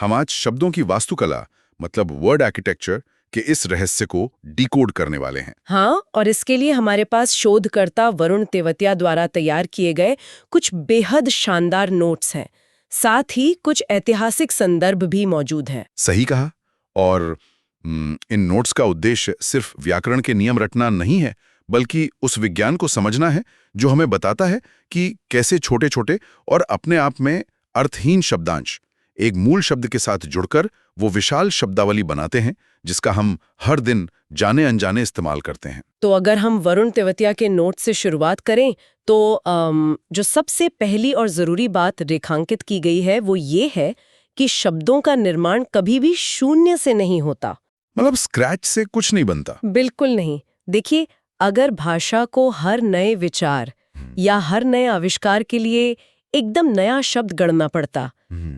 हम आज शब्दों की वास्तुकला मतलब वर्ड आर्किटेक्चर के इस रहस्य को डिकोड करने वाले हैं। हाँ, और इसके लिए हमारे पास शोधकर्ता वरुण तेवतिया द्वारा तैयार किए गए कुछ बेहद शानदार नोट्स हैं। साथ ही कुछ ऐतिहासिक संदर्भ भी मौजूद हैं। सही कहा। और इन नोट्स का उद्देश्य सिर्फ व्याकरण के नियम रटना नहीं है, बल्कि उस विज्ञान को समझना है जो हमें बताता है कि कैसे छोटे-छोटे और अपने आप में अर्थहीन शब्दांश एक मूल शब्द के साथ जुड़कर वो विशाल शब्दावली बनाते हैं जिसका हम हर दिन जाने अनजाने इस्तेमाल करते हैं। तो अगर हम वरुण तेवतिया के नोट से शुरुआत करें तो जो सबसे पहली और जरूरी बात रेखांकित की गई है वो ये है कि शब्दों का निर्माण कभी भी शून्य से नहीं होता। मतलब स्क्रैच से कुछ नहीं बनता। बिल्कुल नहीं। देखिए, अगर भाषा को हर नए विचार या हर नए आविष्कार के लिए एकदम नया शब्द गढ़ना पड़ता,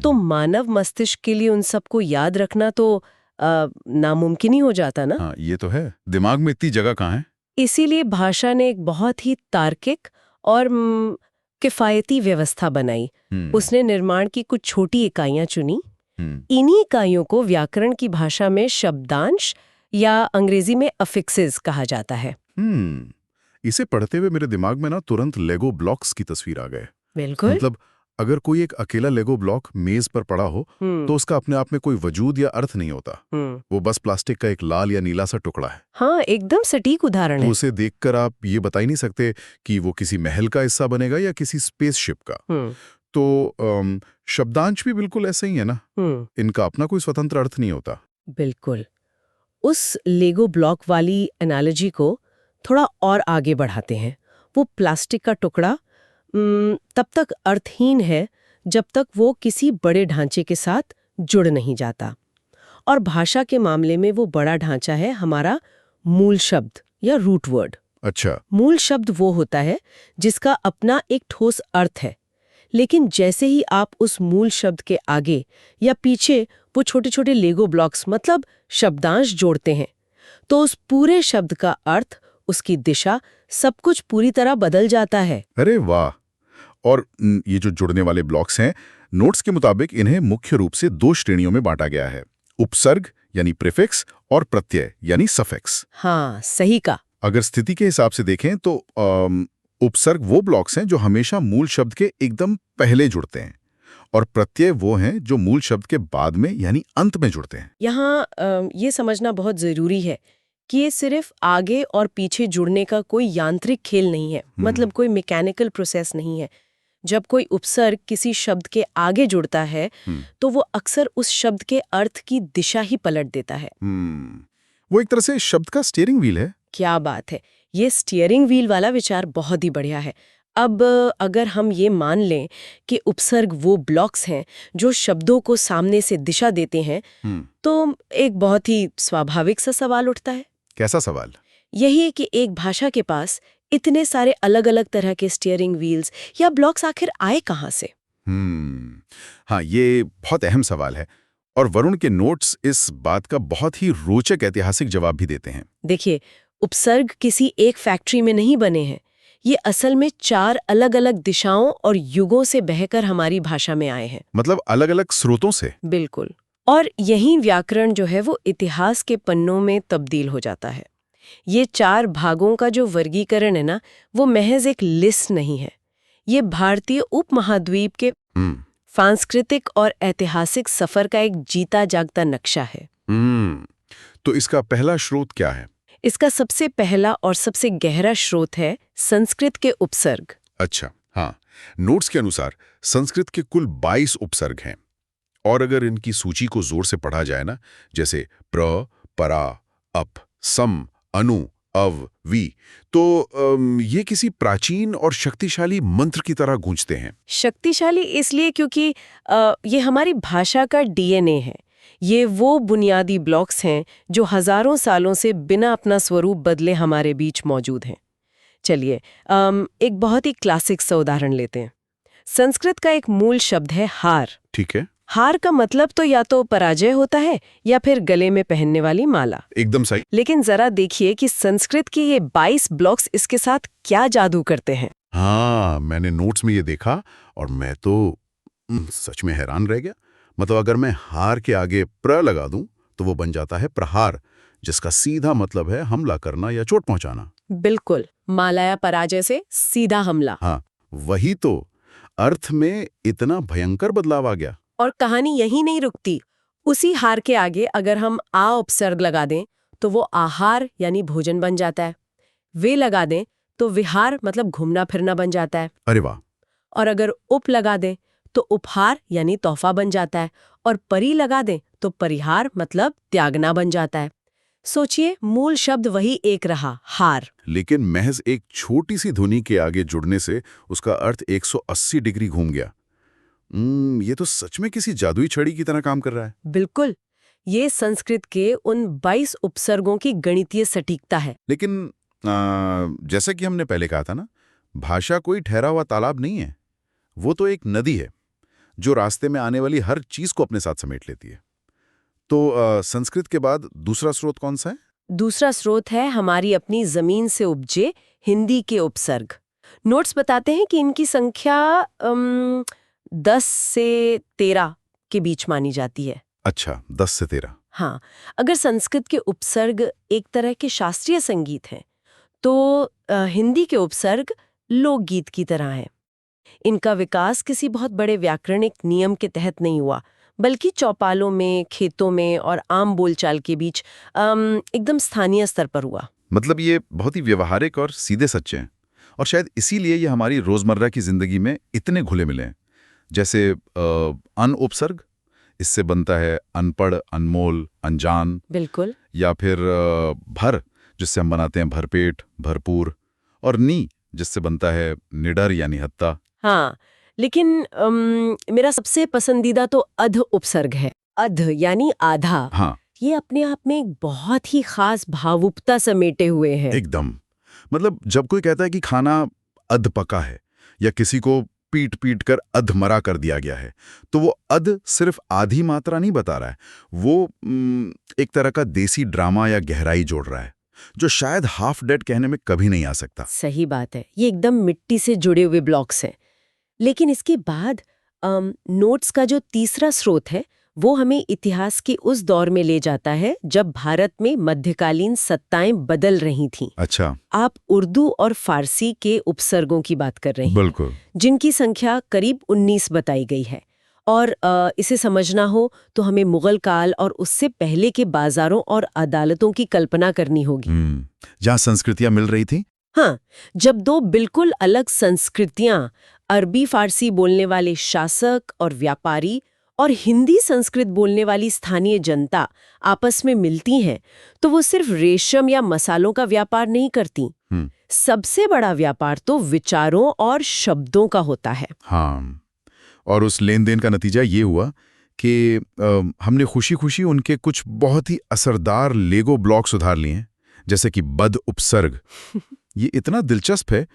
तो मानव मस्तिष्क के लिए उन सबको याद रखना तो नामुमकिन ही हो जाता ना। हाँ, ये तो है। दिमाग में इतनी जगह कहाँ है? इसीलिए भाषा ने एक बहुत ही तार्किक और किफायती व्यवस्था बनाई। उसने निर्माण की कुछ छोटी इकाइयां चुनी। इन्हीं इकाइयों को व्याकरण की भाषा में शब्दांश या अंग्रेजी में अफिक्सेस कहा जाता है। इसे पढ़ते हुए मेरे दिमाग में ना तुरंत लेगो ब्लॉक्स की तस्वीर आ गए। बिल्कुल। मतलब अगर कोई एक अकेला लेगो ब्लॉक मेज पर पड़ा हो तो उसका अपने आप में कोई वजूद या अर्थ नहीं होता। वो बस प्लास्टिक का एक लाल या नीला सा टुकड़ा है। हाँ, एकदम सटीक उदाहरण तो है। उसे देखकर आप ये बता ही नहीं सकते कि वो किसी महल का हिस्सा बनेगा या किसी स्पेसशिप का। तो शब्दांश भी बिल्कुल ऐसा ही है ना। इनका अपना कोई स्वतंत्र अर्थ नहीं होता। बिल्कुल। उस लेगो ब्लॉक वाली एनालॉजी को थोड़ा और आगे बढ़ाते हैं। वो प्लास्टिक का टुकड़ा तब तक अर्थहीन है जब तक वो किसी बड़े ढांचे के साथ जुड़ नहीं जाता। और भाषा के मामले में वो बड़ा ढांचा है हमारा मूल शब्द या रूट वर्ड। अच्छा। मूल शब्द वो होता है जिसका अपना एक ठोस अर्थ है, लेकिन जैसे ही आप उस मूल शब्द के आगे या पीछे वो छोटे छोटे लेगो ब्लॉक्स मतलब शब्दांश जोड़ते हैं, तो उस पूरे शब्द का अर्थ, उसकी दिशा, सब कुछ पूरी तरह बदल जाता है। अरे वाह। और ये जो जुड़ने वाले ब्लॉक्स हैं, नोट्स के मुताबिक इन्हें मुख्य रूप से 2 श्रेणियों में बांटा गया है, उपसर्ग यानी प्रीफिक्स और प्रत्यय यानी सफिक्स। हाँ, सही का। अगर स्थिति के हिसाब से देखें तो उपसर्ग वो ब्लॉक्स हैं जो हमेशा मूल शब्द के एकदम पहले जुड़ते हैं, और प्रत्यय वो हैं जो मूल शब्द के बाद में यानी अंत में जुड़ते हैं। यहाँ ये समझना बहुत जरूरी है कि ये सिर्फ आगे और पीछे जुड़ने का कोई यांत्रिक खेल नहीं है, मतलब कोई मैकेनिकल प्रोसेस नहीं है। जब कोई उपसर्ग किसी शब्द के आगे जुड़ता है तो वो अक्सर उस शब्द के अर्थ की दिशा ही पलट देता है। वो एक तरह से शब्द का स्टीयरिंग व्हील है। क्या बात है। ये स्टीयरिंग व्हील वाला विचार बहुत ही बढ़िया है। अब अगर हम ये मान लें कि उपसर्ग वो ब्लॉक्स हैं जो शब्दों को सामने से दिशा देते हैं, तो एक बहुत ही स्वाभाविक सा सवाल उठता है। कैसा सवाल? यही है कि एक भाषा के पास इतने सारे अलग अलग तरह के स्टीयरिंग व्हील्स या ब्लॉक्स आखिर आए कहाँ से? हाँ, ये बहुत अहम सवाल है, और वरुण के नोट्स इस बात का बहुत ही रोचक ऐतिहासिक जवाब भी देते हैं। देखिए, उपसर्ग किसी एक फैक्ट्री में नहीं बने हैं। ये असल में 4 अलग अलग दिशाओं और युगों से बहकर हमारी भाषा में आए हैं। मतलब अलग अलग स्रोतों से। बिल्कुल। और यही व्याकरण जो है वो इतिहास के पन्नों में तब्दील हो जाता है। ये 4 भागों का जो वर्गीकरण है ना, वो महज एक लिस्ट नहीं है। ये भारतीय उपमहाद्वीप के सांस्कृतिक और ऐतिहासिक सफर का एक जीता जागता नक्शा है। तो इसका पहला स्रोत क्या है? इसका सबसे पहला और सबसे गहरा स्रोत है संस्कृत के उपसर्ग। अच्छा, हाँ। नोट्स के अनुसार संस्कृत के कुल 22 उपसर्ग हैं, और अगर इनकी सूची को जोर से पढ़ा जाए ना, जैसे प्र, परा, अप, सम, अनु, अव, वी, तो ये किसी प्राचीन और शक्तिशाली मंत्र की तरह गूंजते हैं। शक्तिशाली इसलिए क्योंकि ये हमारी भाषा का डीएनए है। ये वो बुनियादी ब्लॉक्स हैं जो हजारों सालों से बिना अपना स्वरूप बदले हमारे बीच मौजूद हैं। चलिए एक बहुत ही क्लासिक सा उदाहरण लेते हैं। संस्कृत का एक मूल शब्द है हार। ठीक है। हार का मतलब तो या तो पराजय होता है या फिर गले में पहनने वाली माला। एकदम सही। लेकिन जरा देखिए कि संस्कृत के ये 22 ब्लॉक्स इसके साथ क्या जादू करते हैं। हाँ, मैंने नोट्स में ये देखा और मैं तो सच में हैरान रह गया। मतलब अगर मैं हार के आगे प्र लगा दूं तो वो बन जाता है प्रहार, जिसका सीधा मतलब है हमला करना या चोट पहुंचाना। बिल्कुल, मालाया पराजय से सीधा हमला। हाँ, वही तो, अर्थ में इतना भयंकर बदलाव आ गया। और कहानी यही नहीं रुकती। उसी हार के आगे अगर हम आ उपसर्ग लगा दें तो वो आहार यानी भोजन बन जाता है। वे लगा दें तो विहार मतलब घूमना फिरना बन जाता है। अरे वाह! और अगर उप लगा दें तो उपहार यानी तोहफा बन जाता है। और परि लगा दें तो परिहार मतलब त्यागना बन जाता है। सोचिए, मूल शब्द वही एक रहा, हार। लेकिन महज एक छोटी सी ध्वनि के आगे जुड़ने से उसका अर्थ 180 डिग्री घूम गया। ये तो सच में किसी जादुई छड़ी की तरह काम कर रहा है। बिल्कुल, ये संस्कृत के उन 22 उपसर्गों की गणितीय सटीकता है। लेकिन जैसा कि हमने पहले कहा था ना, भाषा कोई ठहरा हुआ तालाब नहीं है। वो तो एक नदी है जो रास्ते में आने वाली हर चीज को अपने साथ समेट लेती है। तो संस्कृत के बाद दूसरा स्रोत कौन सा है? दूसरा स्रोत है हमारी अपनी जमीन से उपजे हिंदी के उपसर्ग। नोट्स बताते हैं कि इनकी संख्या 10 से 13 के बीच मानी जाती है। अच्छा, 10 से 13। हाँ, अगर संस्कृत के उपसर्ग एक तरह के शास्त्रीय संगीत हैं, तो हिंदी के उपसर्ग लोकगीत की तरह हैं। इनका विकास किसी बहुत बड़े व्याकरणिक नियम के तहत नहीं हुआ, बल्कि चौपालों में, खेतों में और आम बोलचाल के बीच एकदम स्थानीय स्तर पर हुआ। मतलब ये बहुत ही व्यवहारिक और सीधे सच्चे हैं, और शायद इसीलिए ये हमारी रोजमर्रा की जिंदगी में इतने घुले मिले हैं। जैसे अन उपसर्ग, इससे बनता है अनपढ़, अनमोल, अनजान। बिल्कुल। या फिर भर, जिससे हम बनाते हैं भरपेट, भरपूर। और नी, जिससे बनता है निडर यानी हत्ता। हाँ, लेकिन मेरा सबसे पसंदीदा तो अध उपसर्ग है। अध यानी आधा। हाँ, ये अपने आप में एक बहुत ही खास भावुकता समेटे हुए है। एकदम। मतलब जब कोई कहता है कि खाना अध पका है या किसी को पीट पीट कर अधमरा कर दिया गया है, तो वो अध सिर्फ आधी मात्रा नहीं बता रहा है। वो एक तरह का देसी ड्रामा या गहराई जोड़ रहा है, जो शायद हाफ डेड कहने में कभी नहीं आ सकता। सही बात है, ये एकदम मिट्टी से जुड़े हुए ब्लॉक्स हैं। लेकिन इसके बाद नोट्स का जो तीसरा स्रोत है वो हमें इतिहास के उस दौर में ले जाता है जब भारत में मध्यकालीन सत्ताएं बदल रही थीं। अच्छा, आप उर्दू और फारसी के उपसर्गों की बात कर रहे हैं, बिल्कुल। जिनकी संख्या करीब 19 बताई गई है। और इसे समझना हो तो हमें मुगल काल और उससे पहले के बाजारों और अदालतों की कल्पना करनी होगी। जहाँ संस्कृतियां मिल रही थी। हाँ, जब दो बिल्कुल अलग संस्कृतियां, अरबी फारसी बोलने वाले शासक और व्यापारी और हिंदी संस्कृत बोलने वाली स्थानीय जनता आपस में मिलती हैं, तो वो सिर्फ रेशम या मसालों का व्यापार नहीं करती। सबसे बड़ा व्यापार तो विचारों और शब्दों का होता है। हाँ, और उस लेन देन का नतीजा ये हुआ कि हमने खुशी खुशी उनके कुछ बहुत ही असरदार लेगो ब्लॉक्स उधार लिए हैं, जैसे कि बद उपसर्ग। ये इतना दिलचस्प है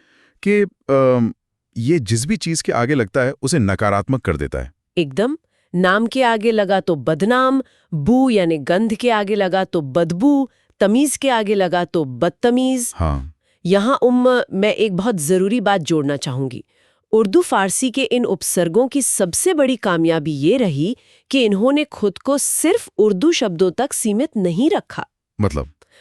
कि ये जिस भी चीज के आगे लगता है उसे नकारात्मक कर देता है। एकदम, नाम के आगे लगा तो बदनाम, बू यानी गंध के आगे लगा तो बदबू, तमीज के आगे लगा तो बदतमीज। हाँ, यहाँ मैं एक बहुत जरूरी बात जोड़ना चाहूंगी। उर्दू फारसी के इन उपसर्गों की सबसे बड़ी कामयाबी ये रही कि इन्होंने खुद को सिर्फ उर्दू शब्दों तक सीमित नहीं रखा।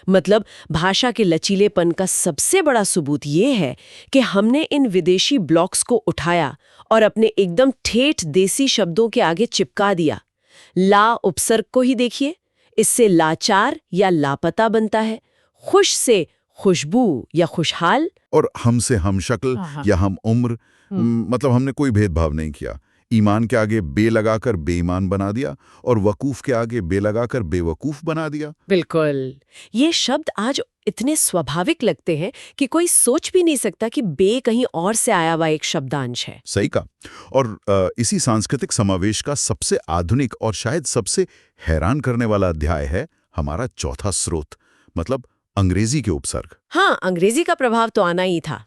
मतलब भाषा के लचीलेपन का सबसे बड़ा सबूत ये है कि हमने इन विदेशी ब्लॉक्स को उठाया और अपने एकदम ठेठ देसी शब्दों के आगे चिपका दिया। ला उपसर्ग को ही देखिए, इससे लाचार या लापता बनता है, खुश से खुशबू या खुशहाल, और हमसे हम शक्ल या हम उम्र। मतलब हमने कोई भेदभाव नहीं किया। ईमान के आगे बे लगाकर बेईमान बना दिया और वकूफ के आगे बे लगाकर बेवकूफ बना दिया। बिल्कुल, ये शब्द आज इतने स्वाभाविक लगते हैं कि कोई सोच भी नहीं सकता कि बे कहीं और से आया हुआ एक शब्दांश है। सही कहा। और इसी सांस्कृतिक समावेश का सबसे आधुनिक और शायद सबसे हैरान करने वाला अध्याय है हमारा चौथा स्रोत, मतलब अंग्रेजी के उपसर्ग। हाँ, अंग्रेजी का प्रभाव तो आना ही था।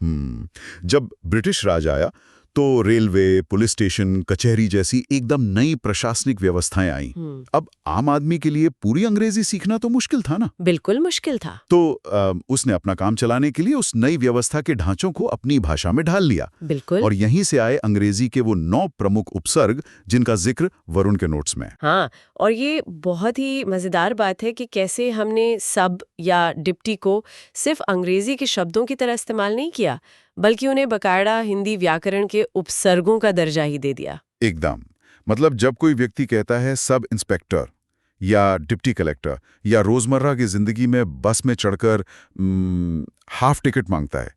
जब ब्रिटिश राज आया तो रेलवे, पुलिस स्टेशन, कचहरी जैसी एकदम नई प्रशासनिक व्यवस्थाएं आईं। अब आम आदमी के लिए पूरी अंग्रेजी सीखना तो मुश्किल था ना। बिल्कुल मुश्किल था। तो उसने अपना काम चलाने के लिए उस नई व्यवस्था के ढांचों को अपनी भाषा में ढाल लिया। बिल्कुल। और यहीं से आए अंग्रेजी के वो 9 प्रमुख उपसर्ग जिनका जिक्र वरुण के नोट्स में। हाँ, और ये बहुत ही मजेदार बात है कि कैसे हमने सब या डिप्टी को सिर्फ अंग्रेजी के शब्दों की तरह इस्तेमाल नहीं किया, बल्कि उन्हें बकायदा हिंदी व्याकरण के उपसर्गों का दर्जा ही दे दिया। एकदम। मतलब जब कोई व्यक्ति कहता है सब इंस्पेक्टर या डिप्टी कलेक्टर या रोजमर्रा की जिंदगी में बस में चढ़कर हाफ टिकट मांगता है,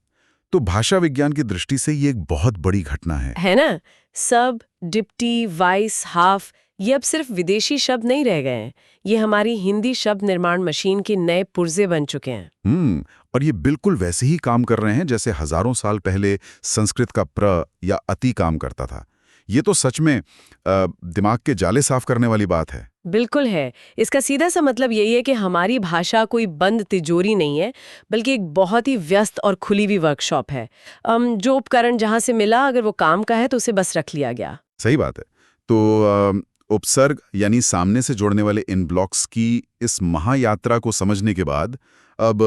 तो भाषा विज्ञान की दृष्टि से ये एक बहुत बड़ी घटना है ना? सब, डिप्टी, वाइस, हाफ, ये अब सिर्फ विदेशी शब्द नहीं रह गए हैं। ये हमारी हिंदी शब्द निर्माण मशीन के नए पुर्जे बन चुके हैं। और ये बिल्कुल वैसे ही काम कर रहे हैं जैसे हजारों साल पहले संस्कृत का प्र या अति काम करता था। ये तो सच में दिमाग के जाले साफ करने वाली बात है। बिल्कुल है। इसका सीधा सा मतलब यही है कि हमारी भाषा कोई बंद तिजोरी नहीं है, बल्कि एक बहुत ही व्यस्त और खुली हुई वर्कशॉप है। जो उपकरण जहां से मिला, अगर वो काम का है तो उसे बस रख लिया गया। सही बात है। तो उपसर्ग यानी सामने से जोड़ने वाले इन ब्लॉक्स की इस महायात्रा को समझने के बाद अब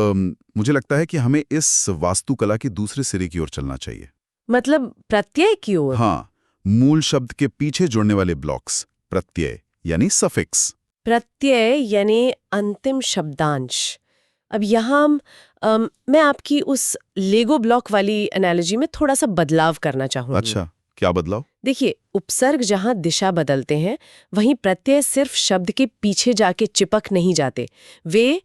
मुझे लगता है कि हमें इस वास्तुकला के दूसरे सिरे की ओर चलना चाहिए। मतलब प्रत्यय की ओर? हाँ, मूल शब्द के पीछे जोड़ने वाले ब्लॉक्स, प्रत्यय यानी सफिक्स। प्रत्यय यानी अंतिम शब्दांश। अब यहाँ मैं आपकी उस लेगो ब्लॉक वाली एनालॉजी में थोड़ा सा बदलाव करना चाहूंगी। अच्छा, क्या बदलाव? देखिए, उपसर्ग जहां दिशा बदलते हैं, वहीं प्रत्यय सिर्फ शब्द के पीछे जाके चिपक नहीं जाते। वे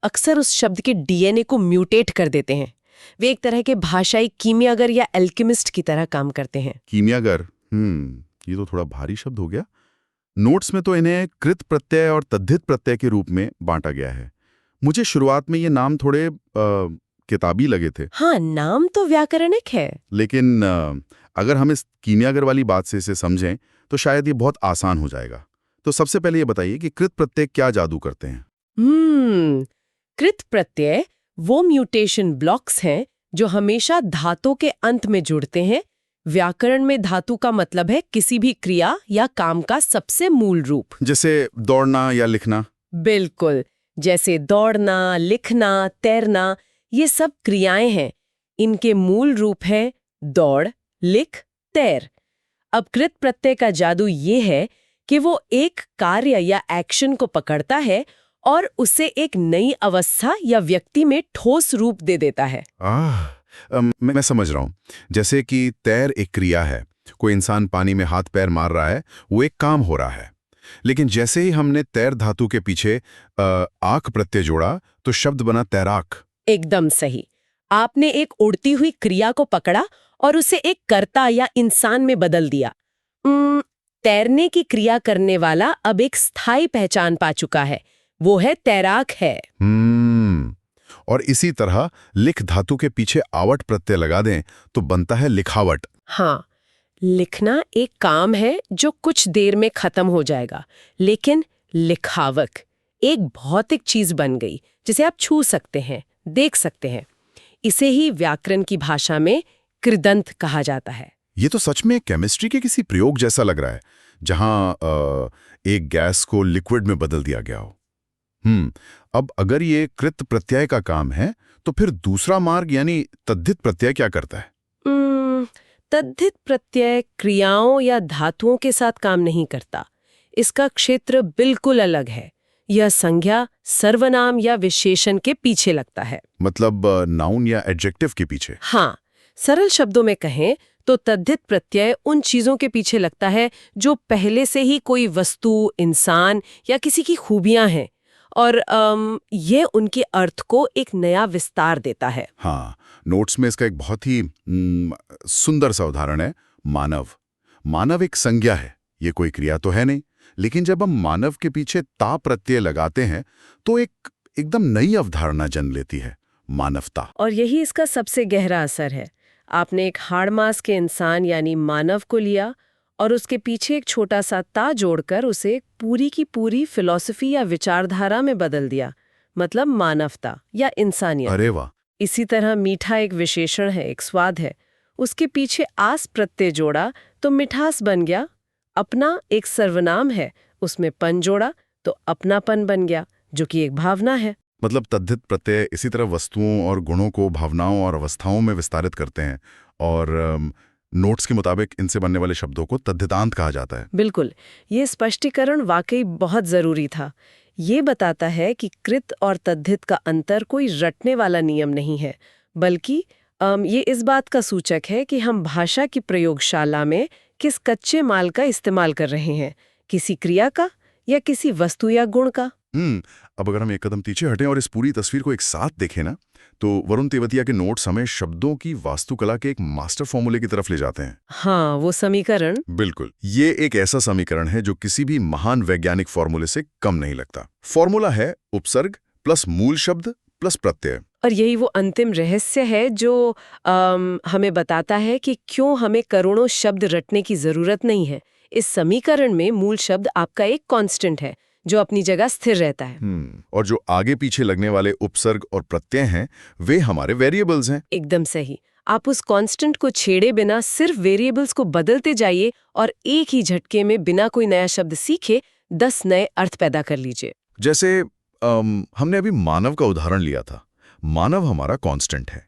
अक्सर उस शब्द के डीएनए को म्यूटेट कर देते हैं। वे एक तरह के भाषाई कीमियागर या एल्केमिस्ट की तरह काम करते हैं। कीमियागर, ये तो थोड़ा भारी शब्द हो गया। नोट्स में तो इन्हें कृत प्रत्यय और तद्धित प्रत्यय के रूप में बांटा गया है। मुझे शुरुआत में ये नाम थोड़े किताबी लगे थे। हाँ, नाम तो व्याकरणिक है, लेकिन अगर हम इस कीमियागर वाली बात से इसे समझें तो शायद ये बहुत आसान हो जाएगा। तो सबसे पहले ये बताइए कि कृत प्रत्यय क्या जादू करते हैं? कृत प्रत्यय वो म्यूटेशन ब्लॉक्स हैं जो हमेशा धातु के अंत में जुड़ते हैं। व्याकरण में धातु का मतलब है किसी भी क्रिया या काम का सबसे मूल रूप। जैसे दौड़ना या लिखना? बिल्कुल, जैसे दौड़ना, लिखना, तैरना, ये सब क्रियाएं हैं। इनके मूल रूप है दौड़, लिख, तैर। अब कृत प्रत्यय का जादू ये है कि वो एक कार्य या एक्शन को पकड़ता है और उसे एक नई अवस्था या व्यक्ति में ठोस रूप दे देता है। मैं समझ रहा हूँ। जैसे कि तैर एक क्रिया है, कोई इंसान पानी में हाथ पैर मार रहा है, वो एक काम हो रहा है। लेकिन जैसे ही हमने तैर धातु के पीछे आक प्रत्यय जोड़ा तो शब्द बना तैराक। एकदम सही। आपने एक उड़ती हुई क्रिया को पकड़ा और उसे एक कर्ता या इंसान में बदल दिया। तैरने की क्रिया करने वाला अब एक स्थायी पहचान पा चुका है, वो है तैराक है। और इसी तरह लिख धातु के पीछे आवट प्रत्यय लगा दें तो बनता है लिखावट। हाँ, लिखना एक काम है जो कुछ देर में खत्म हो जाएगा, लेकिन लिखावक एक भौतिक चीज बन गई जिसे आप छू सकते हैं, देख सकते हैं। इसे ही व्याकरण की भाषा में कृदंत कहा जाता है। ये तो सच में केमिस्ट्री के किसी प्रयोग जैसा लग रहा है, जहां एक गैस को लिक्विड में बदल दिया गया हो। अब अगर ये कृत प्रत्यय का काम है तो फिर दूसरा मार्ग यानी तद्धित प्रत्यय क्या करता है? तद्धित प्रत्यय क्रियाओं या धातुओं के साथ काम नहीं करता। इसका क्षेत्र बिल्कुल अलग है। यह संज्ञा, सर्वनाम या विशेषण के पीछे लगता है। मतलब नाउन या एडजेक्टिव के पीछे? हाँ, सरल शब्दों में कहें तो तद्धित प्रत्यय उन चीजों के पीछे लगता है जो पहले से ही कोई वस्तु, इंसान या किसी की खूबियां हैं, और ये उनके अर्थ को एक नया विस्तार देता है। हाँ, नोट्स में इसका एक बहुत ही सुंदर सा उदाहरण है मानव। मानव एक संज्ञा है, ये कोई क्रिया तो है नहीं, लेकिन जब हम मानव के पीछे ता प्रत्यय लगाते हैं तो एक एकदम नई अवधारणा जन्म लेती है, मानवता। और यही इसका सबसे गहरा असर है। आपने एक हाड़ मांस के इंसान यानी मानव को लिया और उसके पीछे एक छोटा सा ता जोड़कर उसे पूरी की पूरी फिलॉसफी या विचारधारा में बदल दिया, मतलब मानवता या इंसानियत। अरे वाह! इसी तरह मीठा एक विशेषण है, एक स्वाद है। उसके पीछे आस प्रत्यय जोड़ा तो मिठास बन गया। अपना एक सर्वनाम है, उसमें पन जोड़ा तो अपनापन बन गया, जो कि एक भावना है। मतलब तद्धित प्रत्यय इसी तरह वस्तुओं और गुणों को भावनाओं और अवस्थाओं में विस्तारित करते हैं और नोट्स के मुताबिक इनसे बनने वाले शब्दों को तद्धितांत कहा जाता है। बिल्कुल, ये स्पष्टीकरण वाकई बहुत जरूरी था। ये बताता है कि कृत और तद्धित का अंतर कोई रटने वाला नियम नहीं है, बल्कि ये इस बात का सूचक है कि हम भाषा की प्रयोगशाला में किस कच्चे माल का इस्तेमाल कर रहे हैं, किसी क्रिया का या किसी वस्तु या गुण का। अब अगर हम एक कदम पीछे हटें और इस पूरी तस्वीर को एक साथ देखें ना, तो वरुण तेवतिया के नोट्स हमें शब्दों की वास्तुकला के एक मास्टर फॉर्मूले की तरफ ले जाते हैं। हाँ, वो समीकरण। बिल्कुल, ये एक ऐसा समीकरण है जो किसी भी महान वैज्ञानिक फॉर्मूले से कम नहीं लगता। फॉर्मूला है उपसर्ग प्लस मूल शब्द प्लस प्रत्यय। और यही वो अंतिम रहस्य है जो हमें बताता है कि क्यों हमें करोड़ों शब्द रटने की जरूरत नहीं है। इस समीकरण में मूल शब्द आपका एक कांस्टेंट है जो अपनी जगह स्थिर रहता है। और जो आगे पीछे लगने वाले उपसर्ग और प्रत्यय हैं, वे हमारे वेरिएबल्स हैं। एकदम सही। आप उस कांस्टेंट को छेड़े बिना सिर्फ वेरिएबल्स को बदलते जाइए और एक ही झटके में बिना कोई नया शब्द सीखे 10 नए अर्थ पैदा कर लीजिए। जैसे हमने अभी मानव का उदाहरण लिया था। मानव हमारा कांस्टेंट है।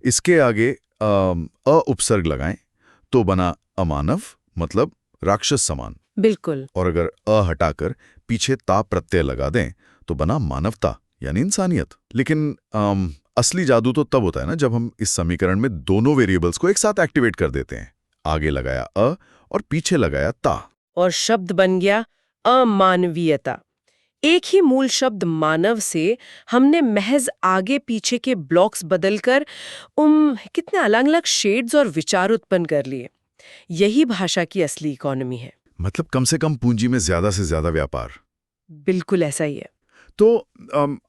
इसके आगे अ उपसर्ग लगाएं तो बना अमानव, मतलब राक्षस समान। बिल्कुल। और अगर अ हटाकर पीछे ता प्रत्यय लगा दें तो बना मानवता, यानी इंसानियत। लेकिन असली जादू तो तब होता है ना जब हम इस समीकरण में दोनों वेरिएबल्स को एक साथ एक्टिवेट कर देते हैं। आगे लगाया अ और पीछे लगाया ता, और शब्द बन गया अमानवीयता। एक ही मूल शब्द मानव से हमने महज आगे पीछे के ब्लॉक्स बदलकर कितने अलग अलग शेड्स और विचार उत्पन्न कर लिए। यही भाषा की असली इकोनॉमी है। मतलब कम से कम पूंजी में ज्यादा से ज्यादा व्यापार। बिल्कुल ऐसा ही है। तो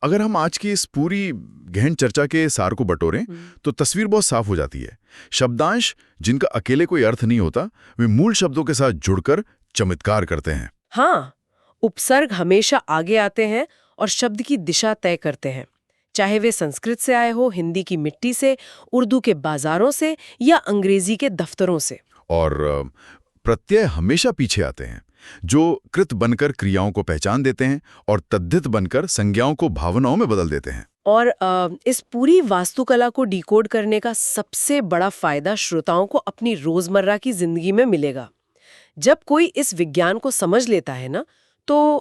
अगर हम आज की इस पूरी गहन चर्चा के सार को बटोरें तो तस्वीर बहुत साफ हो जाती है। शब्दांश जिनका अकेले कोई अर्थ नहीं होता, वे मूल शब्दों के साथ जुड़कर चमत्कार करते हैं। हाँ, उपसर्ग हमेशा आगे आते हैं और शब्द की दिशा तय करते हैं, चाहे वे संस्कृत से आए हो, हिंदी की मिट्टी से, उर्दू के बाजारों से या अंग्रेजी के दफ्तरों से। और प्रत्यय हमेशा पीछे आते हैं, जो कृत बनकर क्रियाओं को पहचान देते हैं और तद्धित बनकर संज्ञाओं को भावनाओं में बदल देते हैं। और इस पूरी वास्तुकला को डिकोड करने का सबसे बड़ा फायदा श्रोताओं को अपनी रोजमर्रा की जिंदगी में मिलेगा। जब कोई इस विज्ञान को समझ लेता है ना, तो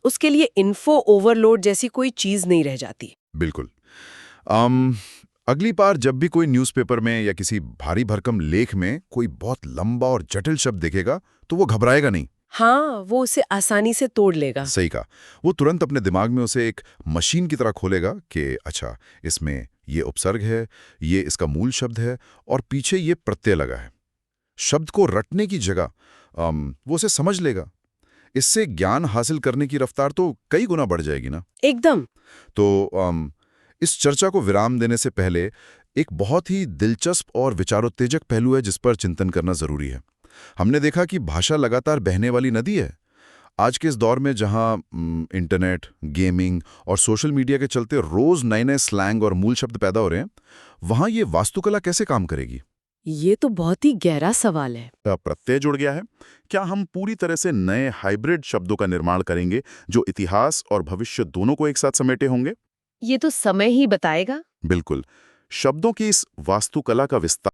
उसके लिए इन्फो ओवरलोड जैसी कोई चीज नहीं रह जाती। बिल्कुल। अगली बार जब भी कोई न्यूज़पेपर में या किसी भारी भरकम लेख में कोई बहुत लंबा और जटिल शब्द दिखेगा तो वो घबराएगा नहीं। हाँ, वो उसे आसानी से तोड़ लेगा। सही कहा। वो तुरंत अपने दिमाग में उसे एक मशीन की तरह खोलेगा कि अच्छा, इसमें ये उपसर्ग है, ये इसका मूल शब्द है और पीछे ये प्रत्यय लगा है। शब्द को रटने की जगह वो उसे समझ लेगा। इससे ज्ञान हासिल करने की रफ्तार तो कई गुना बढ़ जाएगी ना। एकदम। तो इस चर्चा को विराम देने से पहले एक बहुत ही दिलचस्प और विचारोत्तेजक पहलू है जिस पर चिंतन करना जरूरी है। हमने देखा कि भाषा लगातार बहने वाली नदी है। आज के इस दौर में जहां इंटरनेट, गेमिंग और सोशल मीडिया के चलते रोज नए नए स्लैंग और मूल शब्द पैदा हो रहे हैं, वहां ये वास्तुकला कैसे काम करेगी? ये तो बहुत ही गहरा सवाल है। प्रत्यय जुड़ गया है। क्या हम पूरी तरह से नए हाइब्रिड शब्दों का निर्माण करेंगे जो इतिहास और भविष्य दोनों को एक साथ समेटे होंगे? ये तो समय ही बताएगा। बिल्कुल। शब्दों की इस वास्तुकला का विस्तार